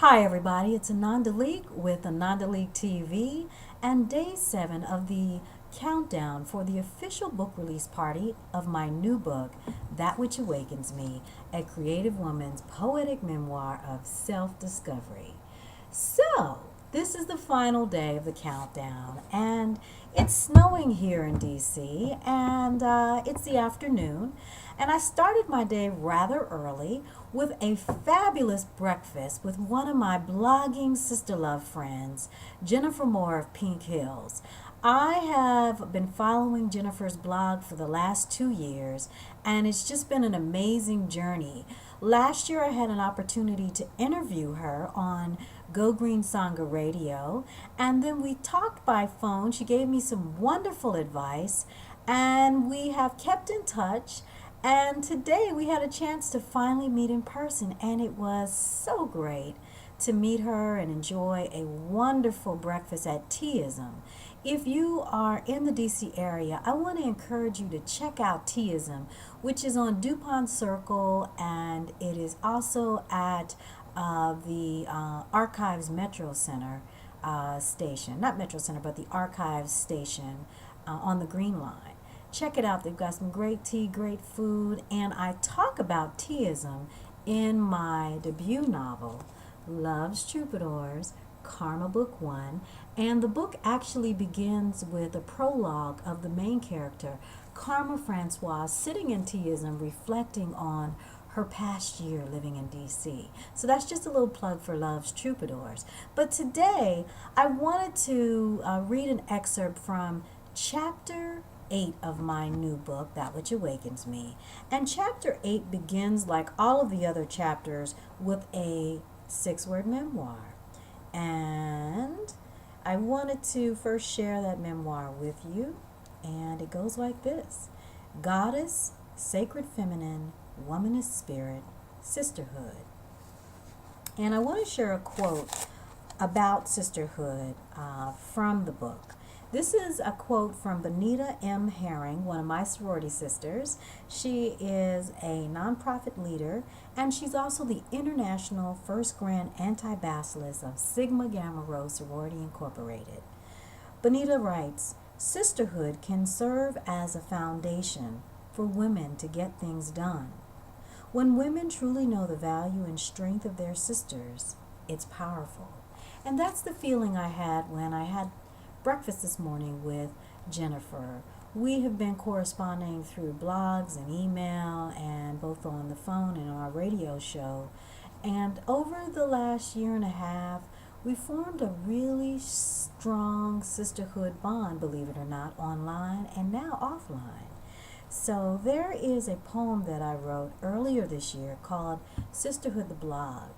Hi everybody, it's Ananda Leeke with Ananda Leeke TV and day 7 of the countdown for the official book release party of my new book, That Which Awakens Me, a creative woman's poetic memoir of self-discovery. So, this is the final day of the countdown, and it's snowing here in DC, and it's the afternoon. And I started my day rather early with a fabulous breakfast with one of my blogging sister love friends, Jennifer Moore of Pink Hills. I have been following Jennifer's blog for the last 2 years, and it's just been an amazing journey. Last year, I had an opportunity to interview her on Go Green Sangha Radio, and then we talked by phone. She gave me some wonderful advice, and we have kept in touch. And today we had a chance to finally meet in person, and it was so great to meet her and enjoy a wonderful breakfast at Teaism. If you are in the DC area, I want to encourage you to check out Teaism, which is on DuPont Circle, and it is also at the Archives Metro Center station. Not Metro Center, but the Archives station on the Green Line. Check it out. They've got some great tea, great food, and I talk about Teaism in my debut novel, Love's Troubadours, Karma Book 1, and the book actually begins with a prologue of the main character, Karma Francois, sitting in Teaism reflecting on her past year living in DC. So that's just a little plug for Love's Troubadours. But today, I wanted to read an excerpt from Chapter 8 of my new book, That Which Awakens Me. And Chapter 8 begins, like all of the other chapters, with a 6-word memoir. And I wanted to first share that memoir with you. And it goes like this: Goddess, Sacred Feminine, Womanist Spirit, Sisterhood. And I want to share a quote about sisterhood from the book. This is a quote from Benita M. Herring, one of my sorority sisters. She is a nonprofit leader, and she's also the international first grand anti-bacillus of Sigma Gamma Rho Sorority Incorporated. Benita writes, "Sisterhood can serve as a foundation for women to get things done. When women truly know the value and strength of their sisters, it's powerful." And that's the feeling I had when I had breakfast this morning with Jennifer. We have been corresponding through blogs and email and both on the phone and on our radio show. And over the last year and a half, we formed a really strong sisterhood bond, believe it or not, online and now offline. So there is a poem that I wrote earlier this year called Sisterhood the Blog.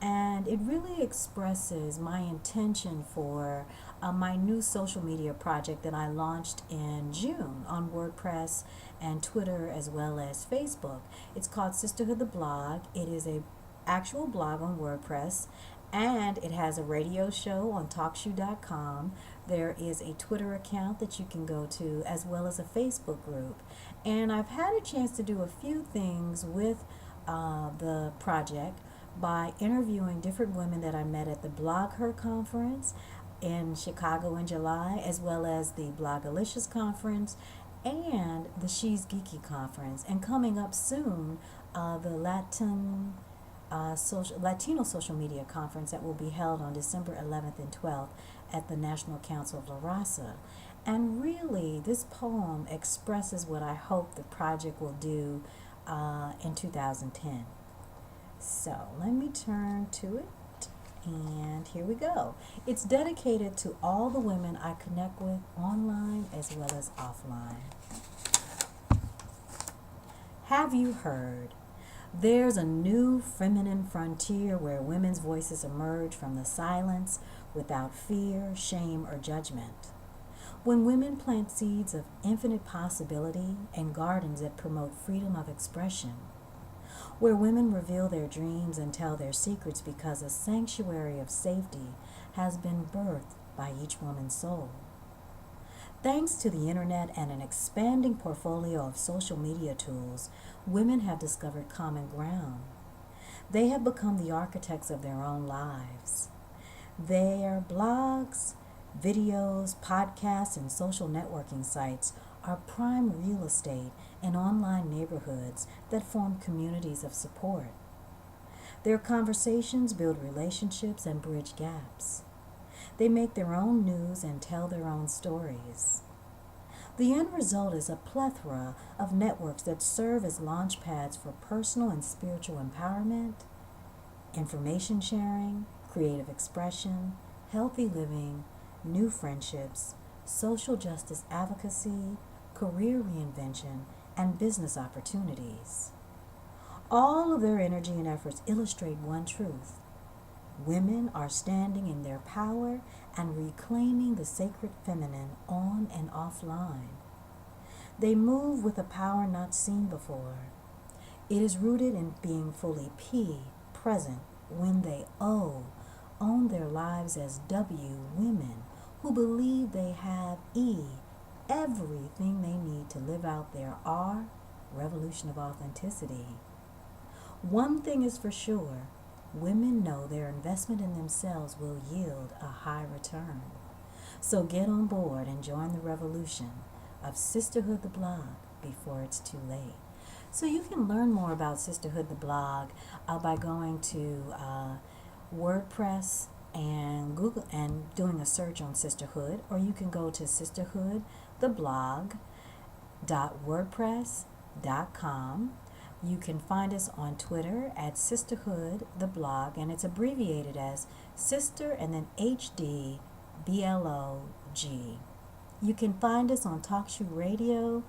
And it really expresses my intention for my new social media project that I launched in June on WordPress and Twitter as well as Facebook. It's called Sisterhood the Blog. It is a actual blog on WordPress, and it has a radio show on talkshoe.com. There is a Twitter account that you can go to, as well as a Facebook group. And I've had a chance to do a few things with the project by interviewing different women that I met at the Blog Her conference in Chicago in July, as well as the Blogalicious conference and the She's Geeky conference. And coming up soon, the Latino Social Media Conference that will be held on December 11th and 12th at the National Council of La Raza. And really, this poem expresses what I hope the project will do in 2010. So let me turn to it, and here we go. It's dedicated to all the women I connect with online as well as offline. Have you heard? There's a new feminine frontier where women's voices emerge from the silence without fear, shame, or judgment. When women plant seeds of infinite possibility and gardens that promote freedom of expression, where women reveal their dreams and tell their secrets because a sanctuary of safety has been birthed by each woman's soul. Thanks to the internet and an expanding portfolio of social media tools, women have discovered common ground. They have become the architects of their own lives. Their blogs, videos, podcasts, and social networking sites are prime real estate in online neighborhoods that form communities of support. Their conversations build relationships and bridge gaps. They make their own news and tell their own stories. The end result is a plethora of networks that serve as launch pads for personal and spiritual empowerment, information sharing, creative expression, healthy living, new friendships, social justice advocacy, career reinvention, and business opportunities. All of their energy and efforts illustrate one truth. Women are standing in their power and reclaiming the sacred feminine on and offline. They move with a power not seen before. It is rooted in being fully present when they own their lives as women who believe they have everything they need to live out their revolution of authenticity. One thing is for sure, women know their investment in themselves will yield a high return. So get on board and join the revolution of Sisterhood the blog before it's too late. So you can learn more about Sisterhood the blog by going to WordPress and Google and doing a search on Sisterhood, or you can go to sisterhood.wordpress.com. You can find us on Twitter at Sisterhood the blog, and it's abbreviated as Sister and then HDBLOG. You can find us on TalkShoe Radio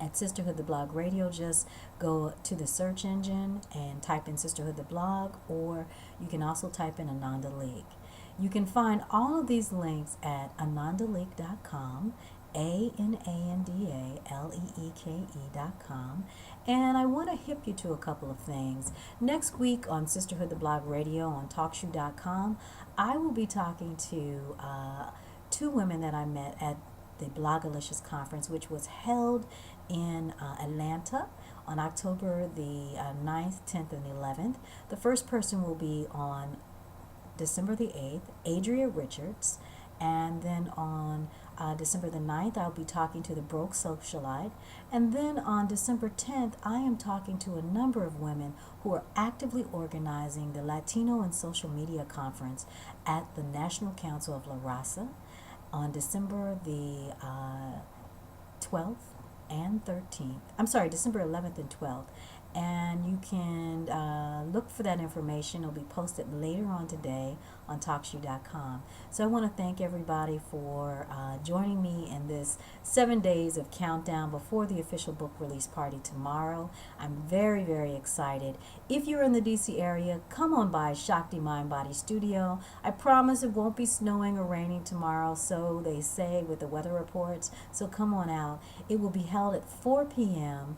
at Sisterhood the Blog Radio. Just go to the search engine and type in Sisterhood the Blog, or you can also type in Ananda Leeke. You can find all of these links at anandaleeke.com, ANANDALEEKE.com. And I want to hip you to a couple of things. Next week on Sisterhood the Blog Radio on TalkShoe.com, I will be talking to two women that I met at the Blogalicious Conference, which was held in Atlanta on October the 9th, 10th, and 11th. The first person will be on December the 8th, Adria Richards. And then on December the 9th, I'll be talking to the Broke Socialite. And then on December 10th, I am talking to a number of women who are actively organizing the Latino and Social Media Conference at the National Council of La Raza on December the 12th and 13th. I'm sorry, December 11th and 12th. And you can look for that information. It'll be posted later on today on TalkShoe.com. So I want to thank everybody for joining me in this 7 days of countdown before the official book release party tomorrow. I'm very, very excited. If you're in the DC area, come on by Shakti Mind Body Studio. I promise it won't be snowing or raining tomorrow, so they say with the weather reports. So come on out. It will be held at 4 p.m.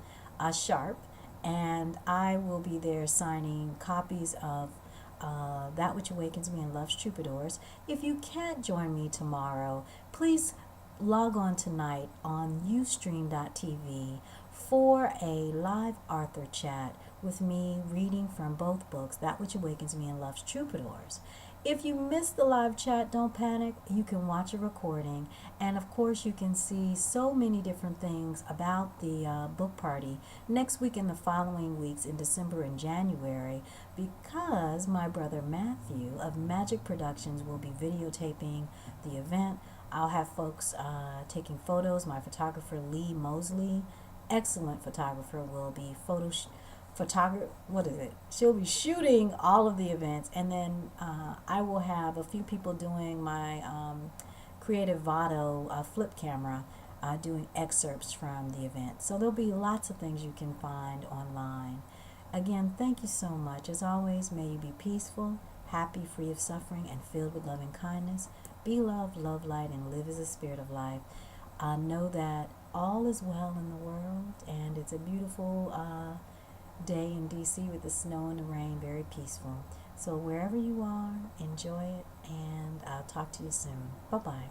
Sharp. And I will be there signing copies of That Which Awakens Me and Love's Troubadours. If you can't join me tomorrow, please log on tonight on ustream.tv for a live Arthur chat with me reading from both books, That Which Awakens Me and Love's Troubadours. If you missed the live chat, don't panic. You can watch a recording. And of course, you can see so many different things about the book party next week and the following weeks in December and January, because my brother Matthew of Magic Productions will be videotaping the event. I'll have folks taking photos. My photographer, Lee Mosley, excellent photographer, will be she'll be shooting all of the events, and then I will have a few people doing my Creative Vado flip camera, doing excerpts from the event. So there'll be lots of things you can find online. Again, thank you so much. As always, may you be peaceful, happy, free of suffering, and filled with loving kindness. Be love, love light, and live as a spirit of life. Know that all is well in the world, and it's a beautiful day in DC with the snow and the rain, very peaceful. So wherever you are, enjoy it, and I'll talk to you soon. Bye-bye.